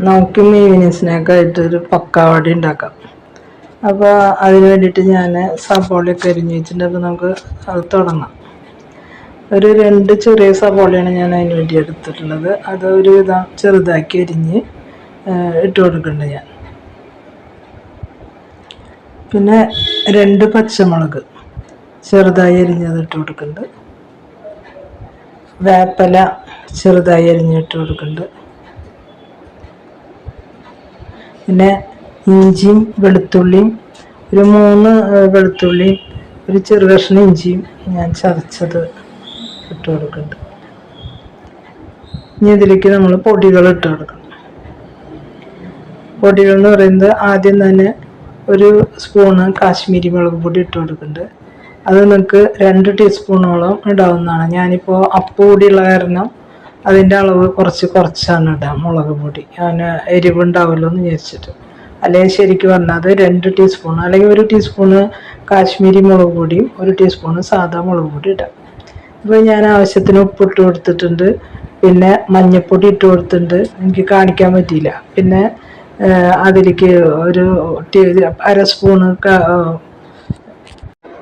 നമുക്ക് ഈവനിങ് സ്നാക്കായിട്ടൊരു പക്കാവട ഉണ്ടാക്കാം. അപ്പോൾ അതിന് വേണ്ടിയിട്ട് ഞാൻ സവോളയൊക്കെ അരിഞ്ഞ് വെച്ചിട്ടുണ്ട്. അപ്പോൾ നമുക്ക് അത് തുടങ്ങാം. ഒരു 2 ചെറിയ സവോളയാണ് ഞാൻ അതിന് വേണ്ടി എടുത്തിട്ടുള്ളത്. അത് ഒരുവിധം ചെറുതാക്കി അരിഞ്ഞ് ഇട്ട് കൊടുക്കുന്നുണ്ട് ഞാൻ. പിന്നെ 2 പച്ചമുളക് ചെറുതായി അരിഞ്ഞത് ഇട്ട് കൊടുക്കുന്നുണ്ട്. വേപ്പില ചെറുതായി അരിഞ്ഞിട്ട് കൊടുക്കുന്നുണ്ട്. പിന്നെ ഇഞ്ചിയും വെളുത്തുള്ളിയും ഒരു 3 വെളുത്തുള്ളിയും ഒരു ചെറു കഷ്ണം ഇഞ്ചിയും ഞാൻ ചതച്ചത് ഇട്ട് കൊടുക്കുന്നുണ്ട്. ഇനി ഇതിലേക്ക് നമ്മൾ പൊടികൾ ഇട്ട് കൊടുക്കണം. പൊടികൾ എന്ന് പറയുന്നത് ആദ്യം തന്നെ ഒരു സ്പൂണ് കാശ്മീരി മുളക് പൊടി ഇട്ട് കൊടുക്കുന്നുണ്ട്. അത് നിങ്ങൾക്ക് 2 ടീസ്പൂണോളം ഇടാവുന്നതാണ്. ഞാനിപ്പോൾ അപ്പൂടിയുള്ള കാരണം അതിൻ്റെ അളവ് കുറച്ചാണ് ഇടാം മുളക് പൊടി. അതിന് എരിവുണ്ടാവുമല്ലോ എന്ന് വിചാരിച്ചിട്ട്. അല്ലെങ്കിൽ ശരിക്കും പറഞ്ഞാൽ അത് 2 ടീസ്പൂൺ അല്ലെങ്കിൽ 1 ടീസ്പൂണ് കാശ്മീരി മുളക് പൊടിയും 1 ടീസ്പൂണ് സാധാ മുളക് പൊടി ഇടാം. ഇപ്പോൾ ഞാൻ ആവശ്യത്തിന് ഉപ്പിട്ട് കൊടുത്തിട്ടുണ്ട്. പിന്നെ മഞ്ഞൾപ്പൊടി ഇട്ട് കൊടുത്തിട്ടുണ്ട്. എനിക്ക് കാണിക്കാൻ പറ്റിയില്ല. പിന്നെ അതിലേക്ക് ഒരു 1/2 സ്പൂണ്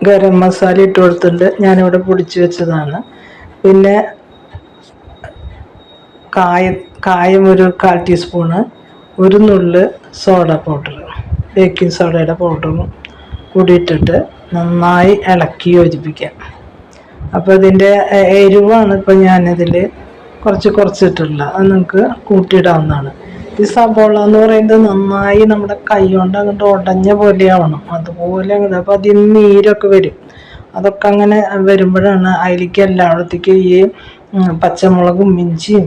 ഗരം മസാല ഇട്ട് കൊടുത്തിട്ടുണ്ട്. ഞാനിവിടെ പൊടിച്ച് വെച്ചതാണ്. പിന്നെ കായം ഒരു 1/4 ടീസ്പൂണ്, ഒരു നുള്ള് സോഡ പൗഡർ, ബേക്കിംഗ് സോഡയുടെ പൗഡറും കൂടി ഇട്ടിട്ട് നന്നായി ഇളക്കി യോജിപ്പിക്കാം. അപ്പോൾ ഇതിൻ്റെ എരിവാണ് ഇപ്പോൾ ഞാനിതിൽ കുറച്ചിട്ടുള്ളത്. അത് നിങ്ങൾക്ക് കൂട്ടിയിടാവുന്നതാണ്. ഈ സബോള എന്ന് പറയുന്നത് നന്നായി നമ്മുടെ കൈ കൊണ്ട് അങ്ങോട്ട് ഉടഞ്ഞ പോലെയാവണം. അതുപോലെ അങ്ങോട്ട്. അപ്പോൾ അതിൽ നിന്ന് നീരൊക്കെ വരും. അതൊക്കെ അങ്ങനെ വരുമ്പോഴാണ് അതിലേക്ക് എല്ലായിടത്തേക്കും ഈ പച്ചമുളകും ഇഞ്ചിയും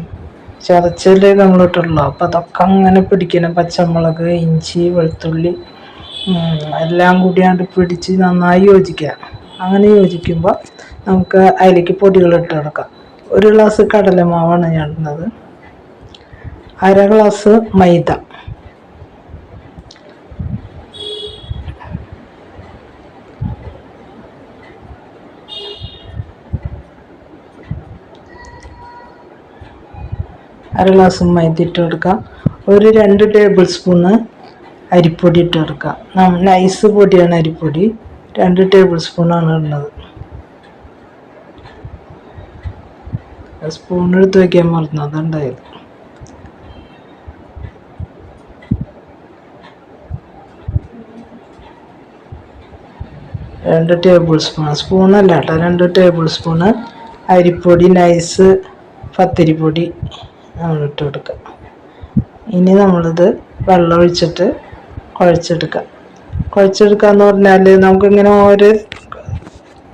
ചതച്ചല്ലേ നമ്മളിട്ടുള്ളൂ. അപ്പോൾ അതൊക്കെ അങ്ങനെ പിടിക്കണം. പച്ചമുളക്, ഇഞ്ചി, വെളുത്തുള്ളി എല്ലാം കൂടിയാണ്ട് പിടിച്ച് നന്നായി യോജിക്കുക. അങ്ങനെ യോജിക്കുമ്പോൾ നമുക്ക് അതിലേക്ക് പൊടികൾ ഇട്ട് കൊടുക്കാം. 1 ഗ്ലാസ് കടലമാവാണ് ഞാൻ ഇടുന്നത്. 1/2 ഗ്ലാസ് മൈദ, 1/2 ഗ്ലാസ് മൈദ ഇട്ട് കൊടുക്കാം. ഒരു 2 ടേബിൾ സ്പൂണ് അരിപ്പൊടി ഇട്ട് കൊടുക്കാം. നൈസ് പൊടിയാണ് അരിപ്പൊടി. 2 ടേബിൾ സ്പൂണാണ് ഇടുന്നത്. സ്പൂൺ എടുത്ത് വയ്ക്കാൻ മറന്നു, അതുണ്ടായത്. രണ്ട് ടേബിൾ സ്പൂണല്ല കേട്ടോ, 2 ടേബിൾ സ്പൂണ് അരിപ്പൊടി, നൈസ് പത്തിരിപ്പൊടി നമ്മൾ ഇട്ട് കൊടുക്കുക. ഇനി നമ്മളിത് വെള്ളം ഒഴിച്ചിട്ട് കുഴച്ചെടുക്കുക എന്ന് പറഞ്ഞാൽ നമുക്കിങ്ങനെ ഓരോ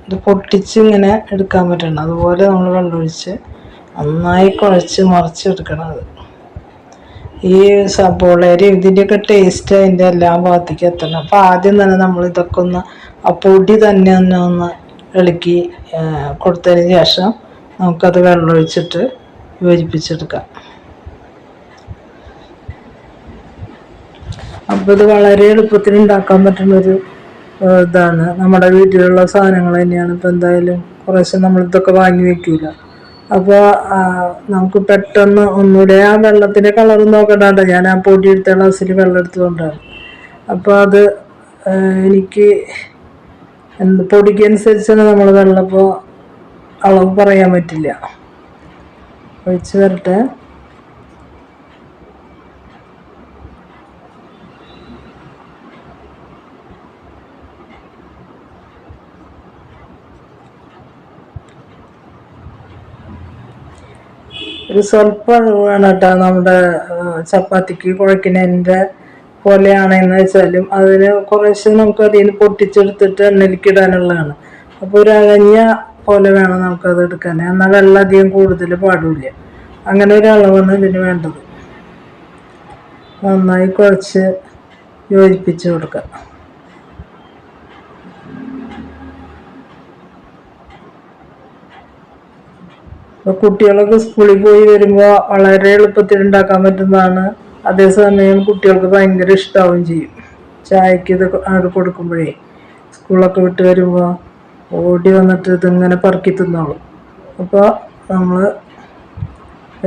ഇത് പൊട്ടിച്ച് ഇങ്ങനെ എടുക്കാൻ പറ്റണം. അതുപോലെ നമ്മൾ വെള്ളം ഒഴിച്ച് നന്നായി കുഴച്ച് മറിച്ചെടുക്കണം. അത് ഈ സബോളയുടെയും ഇതിൻ്റെയൊക്കെ ടേസ്റ്റ് അതിൻ്റെ എല്ലാ ഭാഗത്തേക്ക് എത്തണം. അപ്പോൾ ആദ്യം തന്നെ നമ്മൾ ഇതൊക്കെ ഒന്ന് ആ പൊടി തന്നെ ഒന്ന് ഇളക്കി കൊടുത്തതിന് ശേഷം നമുക്കത് വെള്ളമൊഴിച്ചിട്ട് യോജിപ്പിച്ചെടുക്കാം. അപ്പോൾ ഇത് വളരെ എളുപ്പത്തിൽ ഉണ്ടാക്കാൻ പറ്റുന്നൊരു ഇതാണ്. നമ്മുടെ വീട്ടിലുള്ള സാധനങ്ങൾ തന്നെയാണ്. ഇപ്പോൾ എന്തായാലും കുറേശ്ശെ നമ്മളിതൊക്കെ വാങ്ങി വയ്ക്കില്ല. അപ്പോൾ നമുക്ക് പെട്ടെന്ന് ഒന്നുകൂടെ ആ വെള്ളത്തിൻ്റെ കളർ നോക്കണ്ടാണ്ട് ഞാൻ ആ പൊടി എടുത്ത ഗ്ലാസ്സിൽ വെള്ളം എടുത്തുകൊണ്ടാണ്. അപ്പോൾ അത് എനിക്ക് പൊടിക്ക് അനുസരിച്ചാണ് നമ്മൾ വെള്ളം ഇപ്പോൾ അളവ് പറയാൻ പറ്റില്ല. ഒഴിച്ച് വരട്ടെ. ഒരു സ്വല്പം അളവാണ് കേട്ടോ. നമ്മുടെ ചപ്പാത്തിക്ക് കുഴക്കുന്നതിൻ്റെ പോലെയാണെന്ന് വെച്ചാലും അതിന് കുറേശ്ശെ നമുക്ക് അതിൽ നിന്ന് പൊട്ടിച്ചെടുത്തിട്ട് എണ്ണയിലേക്ക് ഇടാനുള്ളതാണ്. അപ്പോൾ ഒരു അഴഞ്ഞ പോലെ വേണം നമുക്കത് എടുക്കാൻ. എന്നാൽ വെള്ളം അധികം കൂടുതൽ പാടില്ല. അങ്ങനെ ഒരു അളവാണ് ഇതിന് വേണ്ടത്. നന്നായി കുഴച്ച് യോജിപ്പിച്ച് കൊടുക്കുക. അപ്പോൾ കുട്ടികളൊക്കെ സ്കൂളിൽ പോയി വരുമ്പോൾ വളരെ എളുപ്പത്തിൽ ഉണ്ടാക്കാൻ പറ്റുന്നതാണ്. അതേസമയം കുട്ടികൾക്ക് ഭയങ്കര ഇഷ്ടമാവുകയും ചെയ്യും. ചായക്ക് ഇത് കൊടുക്കുമ്പോഴേ സ്കൂളൊക്കെ വിട്ട് വരുമ്പോൾ ഓടി വന്നിട്ട് ഇതിങ്ങനെ പറക്കി തിന്നോളും. അപ്പോൾ നമ്മൾ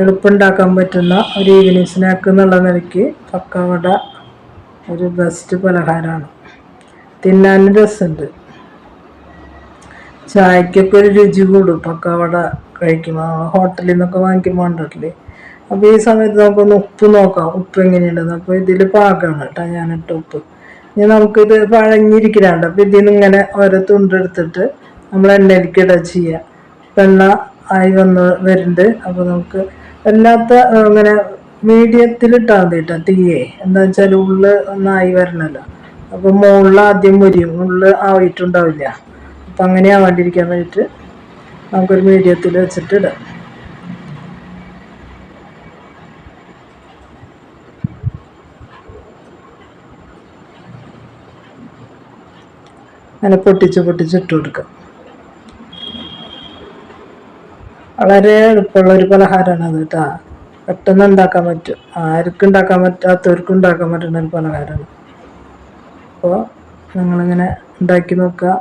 എളുപ്പമുണ്ടാക്കാൻ പറ്റുന്ന ഒരു ഈവനിങ് സ്നാക്ക് എന്നുള്ള നിലയ്ക്ക് പക്കവട ഒരു ബെസ്റ്റ് പലഹാരമാണ്. തിന്നാനും രസമുണ്ട്, ചായക്കൊക്കെ ഒരു രുചി കൂടും പക്കവട കഴിക്കുമ്പോൾ. ഹോട്ടലിൽ നിന്നൊക്കെ വാങ്ങിക്കുമ്പോൾ ഉണ്ടല്ലേ. അപ്പോൾ ഈ സമയത്ത് നമുക്കൊന്ന് ഉപ്പ് നോക്കാം, ഉപ്പ് എങ്ങനെയുണ്ടെന്ന്. അപ്പോൾ ഇതിൽ പാകമാണ് കേട്ടോ ഞാനിട്ട ഉപ്പ്. ഇനി നമുക്കിത് പഴഞ്ഞിരിക്കലാണ്ട്. അപ്പോൾ ഇതിൽ നിന്ന് ഇങ്ങനെ ഓരോ തുണ്ടെടുത്തിട്ട് നമ്മൾ എണ്ണയിലേക്ക് ഇടുക ചെയ്യുക. എണ്ണ ആയി വരുന്നുണ്ട്. അപ്പോൾ നമുക്ക് അല്ലാത്ത ഇങ്ങനെ മീഡിയത്തിലിട്ടാൽ മതി കേട്ടോ തീയേ. എന്താ വെച്ചാൽ ഉള്ളിൽ ഒന്നായി വരണമല്ലോ. അപ്പോൾ മുകളിൽ ആദ്യം മുരിയും, ഉള്ളിൽ ആയിട്ടുണ്ടാവില്ല. അപ്പം അങ്ങനെ ആവാണ്ടിരിക്കാൻ വേണ്ടിയിട്ട് നമുക്കൊരു മീഡിയത്തിൽ വെച്ചിട്ട് ഇടാം. അങ്ങനെ പൊട്ടിച്ച് ഇട്ട് കൊടുക്കാം. വളരെ എളുപ്പമുള്ള ഒരു പലഹാരമാണ് അത് കേട്ടോ. പെട്ടെന്ന് ഉണ്ടാക്കാൻ പറ്റും, ആർക്കും ഉണ്ടാക്കാൻ പറ്റാത്തവർക്കും ഉണ്ടാക്കാൻ പറ്റുന്ന ഒരു പലഹാരമാണ്. അപ്പോൾ നിങ്ങളിങ്ങനെ ഉണ്ടാക്കി നോക്കുക.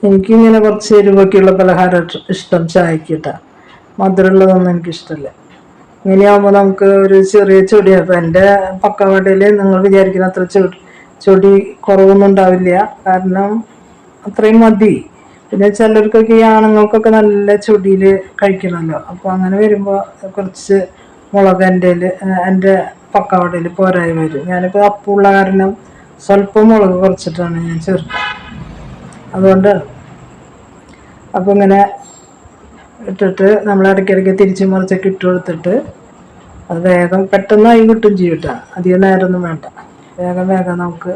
എനിക്കിങ്ങനെ കുറച്ച് എരിവൊക്കെയുള്ള പലഹാരം ഇഷ്ടം ചായക്ക് കേട്ടോ. മധുരമുള്ളതൊന്നും എനിക്കിഷ്ടമല്ല. ഇങ്ങനെയാകുമ്പോൾ നമുക്ക് ഒരു ചെറിയ ചൊടി. അപ്പം എൻ്റെ പക്കവടയിൽ നിങ്ങൾ വിചാരിക്കുന്ന അത്ര ചൊടി കുറവൊന്നും ഉണ്ടാവില്ല, കാരണം അത്രയും മതി. പിന്നെ ചിലർക്കൊക്കെ ഈ ആണുങ്ങൾക്കൊക്കെ നല്ല ചൊടിയിൽ കഴിക്കണമല്ലോ. അപ്പോൾ അങ്ങനെ വരുമ്പോൾ കുറച്ച് മുളക് എൻ്റെ പക്കവടയിൽ പോരായി വരും. ഞാനിപ്പോൾ അപ്പുള്ള കാരണം സ്വല്പം മുളക് കുറച്ചിട്ടാണ് ഞാൻ ചേർക്കുക, അതുകൊണ്ടാണ്. അപ്പോൾ ഇങ്ങനെ ഇട്ടിട്ട് നമ്മൾ ഇടയ്ക്കിടയ്ക്ക് തിരിച്ച് മറിച്ചൊക്കെ ഇട്ട് കൊടുത്തിട്ട് അത് വേഗം പെട്ടെന്നായി കിട്ടും ചെയ്യും കേട്ടോ. അധികം നേരമൊന്നും വേണ്ട, വേഗം നമുക്ക്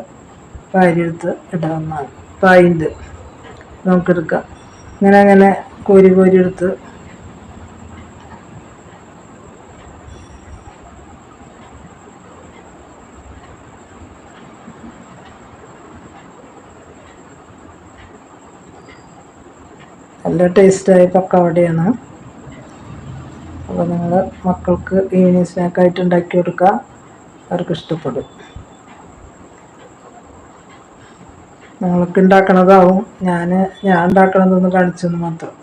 എടുത്ത് ഇടാവുന്നതാണ്. പായിൻ്റെ നമുക്കെടുക്കാം. അങ്ങനെ കോരി എടുത്ത് നല്ല ടേസ്റ്റായ പക്കവടയാണ്. അപ്പോൾ നിങ്ങൾ മക്കൾക്ക് ഈവനിങ് സ്നാക്കായിട്ട് ഉണ്ടാക്കി കൊടുക്കുക, അവർക്ക് ഇഷ്ടപ്പെടും. നിങ്ങൾക്ക് ഉണ്ടാക്കണതാവും, ഞാൻ ഉണ്ടാക്കണതൊന്ന് കാണിച്ചെന്ന് മാത്രം.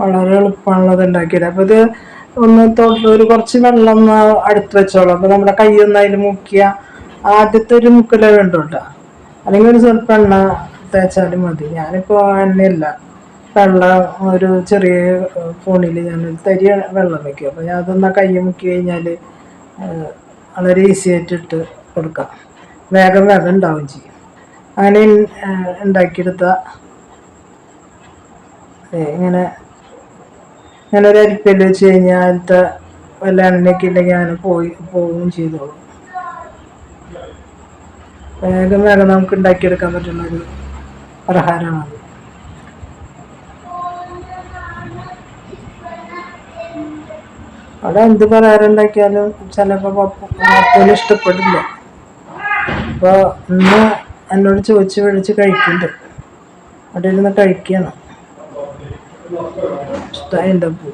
വളരെ എളുപ്പമാണുള്ളത് ഉണ്ടാക്കിയത്. അപ്പോൾ ഇത് ഒന്ന് ഒരു കുറച്ച് വെള്ളം ഒന്ന് അടുത്ത് വെച്ചോളൂ. അപ്പോൾ നമ്മുടെ കൈയൊന്ന് അതിൽ മുക്കിയ ആദ്യത്തെ ഒരു മുക്കലേ വേണ്ടു കേട്ടോ. അല്ലെങ്കിൽ ഒരു സ്വല്പം എണ്ണ തേച്ചാലും മതി. ഞാനിപ്പോൾ എണ്ണയില്ല, വെള്ളം ഒരു ചെറിയ ഫോണിൽ ഞാൻ തരി വെള്ളം വയ്ക്കും. അപ്പോൾ ഞാൻ അതൊന്ന് കൈ മുക്കി കഴിഞ്ഞാൽ വളരെ ഈസി ആയിട്ടിട്ട് കൊടുക്കാം. വേഗം ഉണ്ടാവുകയും ചെയ്യും. അങ്ങനെ ഉണ്ടാക്കിയെടുത്ത ഇങ്ങനെ ഒരു അരിപ്പയിൽ വെച്ച് കഴിഞ്ഞാൽ അതിലത്തെ വല്ല എണ്ണയൊക്കെ ഇല്ലെങ്കിൽ അങ്ങനെ പോവുകയും ചെയ്തോളും. വേഗം നമുക്ക് ഉണ്ടാക്കിയെടുക്കാൻ പറ്റുന്നൊരു പലഹാരമാണത്. അവിടെ എന്ത് പലഹാരം ഉണ്ടാക്കിയാലും ചിലപ്പോൾ പപ്പന് ഇഷ്ടപ്പെടില്ല. അപ്പോൾ ഇന്ന് എന്നോട് വിളിച്ച് കഴിക്കുന്നുണ്ട്. അവിടെ ഇരുന്ന് കഴിക്കണം. ഇഷ്ടമായിൻ്റെ പൂ.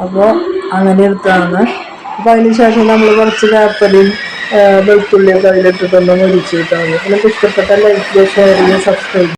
അപ്പോൾ അങ്ങനെ എടുത്താണ്. അപ്പോൾ അതിന് ശേഷം നമ്മൾ കുറച്ച് വേപ്പലയും വെളുത്തുള്ളിയൊക്കെ അതിലിട്ടിട്ടൊന്ന് മുരിച്ച് കിട്ടാൻ മതി. നിങ്ങൾക്ക് ഇഷ്ടപ്പെട്ട ലൈക്ക്, ഷെയർ ചെയ്യുക, സബ്സ്ക്രൈബ്